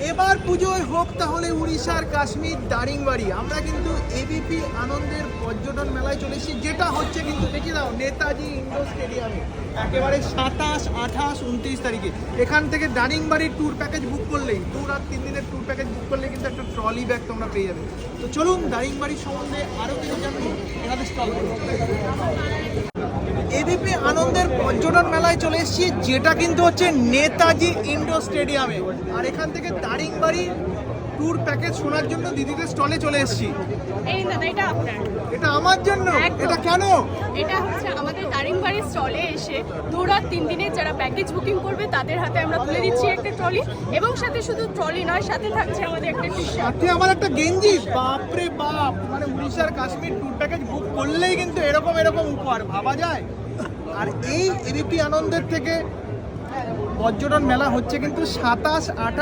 এবার পুজোয় হোক তাহলে উড়িষ্যার কাশ্মীর দারিংবাড়ি। আমরা কিন্তু এবিপি আনন্দের পর্যটন মেলায় চলে এসেছি, যেটা হচ্ছে কিন্তু দেখি দাও নেতাজি ইন্ডোর স্টেডিয়ামে একেবারে 27, 28, 29 তারিখে। এখান থেকে দারিংবাড়ির ট্যুর প্যাকেজ বুক করলেই 2 রাত 3 দিনের ট্যুর প্যাকেজ বুক করলে কিন্তু একটা ট্রলি ব্যাগ তোমরা পেয়ে যাবে। তো চলুন দারিংবাড়ির সম্বন্ধে আরও কিছু জানবো এখানে স্টল করবো। এবিপি আনন্দের পর্যটন মেলায় চলে এসেছি, যেটা কিন্তু হচ্ছে নেতাজি ইন্ডোর স্টেডিয়ামে। আর এখান থেকে দারিংবাড়ি ট্যুর প্যাকেজ শোনার জন্য দিদিদের স্টলে চলে এসেছি। এই দাদা, এটা আপনার। এটা আমার জন্য? একদম। এটা কেন? এটা হচ্ছে আমাদের দারিংবাড়ির স্টলে এসে 2 রাত 3 দিনের যারা প্যাকেজ বুকিং করবে তাদের হাতে আমরা তুলে দিচ্ছি একটা ট্রলি, এবং সাথে শুধু ট্রলি নয়, সাথে থাকছে আমাদের একটা টি-শার্ট। সাথে আমার একটা গেঞ্জি। বাপরে বাপ, মানে উড়িষ্যার কাশ্মীর ট্যুর প্যাকেজ বুক করলেই কিন্তু এরকম এরকম উপহার ভাবা যায়। আর এই এবিপি আনন্দের থেকে পর্যটন মেলা হচ্ছে কিন্তু 27, 28